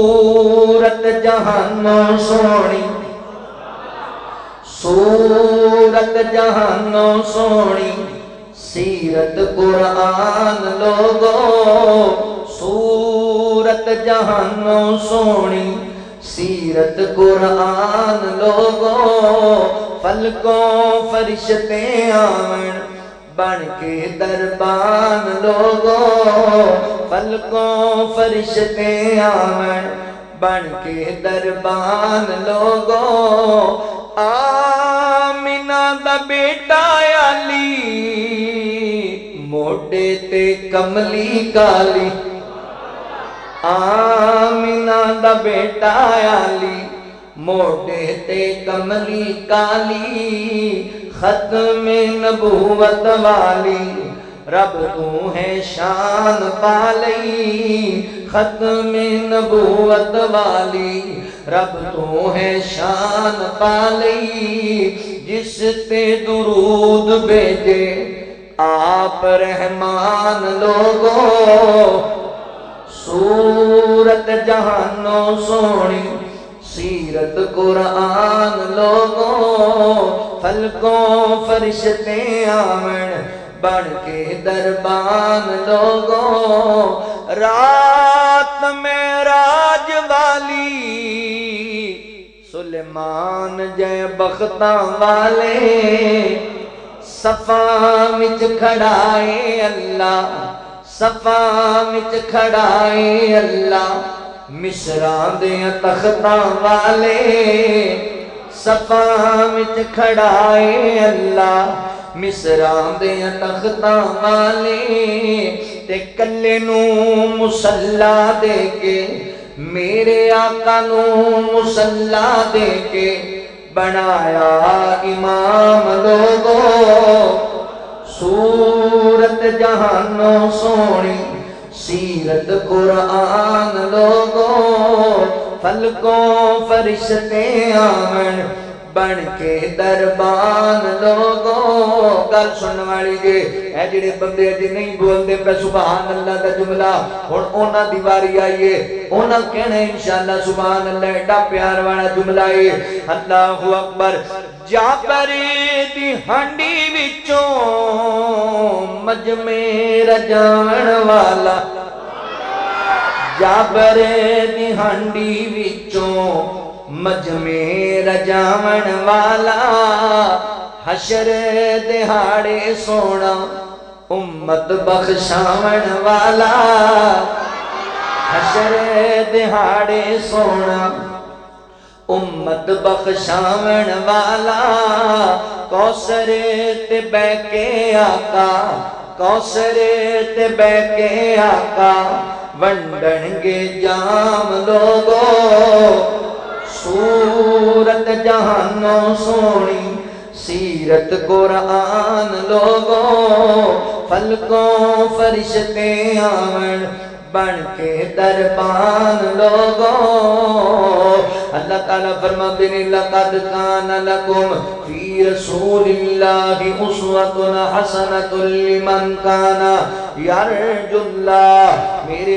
सूरत जहानों सोनी, सूरत जहानों सोनी, सीरत कुरान लोगो। सूरत जहानों सोनी, सीरत कुरान लोगो। फलकों फरिश्ते आवन बन के दरबान लोगो। फलकों फरिश्ते आवन बन के दरबान लोगो। आमिना दा बेटा अली, मोढे ते कमली काली। आमिना दा बेटा अली, मोढे ते कमली काली। खत्म नबूवत वाली, रब तू है शान पालई। खत्म नबूवत वाली, रब तू है शान पालई। जिस ते दुरूद भेजे आप रहमान लोगो। सूरत जहानों सोनी, सीरत कुरान लोगो। फलकों फरिश्ते आवन बन के दरबान लोगो। रात में राज वाली, सुलेमान जय बख्तां वाले। सफा विच खड़ाए अल्लाह, सफा विच खड़ाए अल्लाह। मिस्रां दे तख्तां वाले, सफा विच खड़ाए अल्लाह। मिस्रां दे तख्तां वाले। ते कल्ले नू मुसल्ला दे के, मेरे आका नू मुसल्ला दे के बनाया इमाम लोगो। सूरत जहानों सोनी, सीरत कुरान लोगो। फलकों फरिश्ते आवन बन के दरबान लोगो। गल सुनने वाली जे ऐ जिहड़े बंदे अजे नहीं बोलते पे सुभान अल्लाह दा जुमला, हुण उन्हां दी वारी आई है। उन्हां कहना इंशाअल्लाह सुभान अल्लाह। एडा प्यार वाला जुमला है। अल्लाहु अकबर। जाबर दी हांडी विचों मजमे रजावण वाला। जाबर दी हांडी विचों मजमे रजावण वाला। हशर दिहाड़े सोना उम्मत बख्शावण वाला। हशर दिहाड़े सोना उम्मत बख्शावण वाला। कौसर ते बैके आका, कौसर ते बैके आका वंडणगे जाम लोगो। सूरत जहानों सोनी, सीरत कुरान लोगो। फलकों फरिश्ते आवन बन के दरबान लोगो। अल्लाह ताला फरमाते हैं लक़द कान लकुम फी रसूलिल्लाहि उस्वतुन हसनतुन लिमन काना यरजुल्लाह। मेरे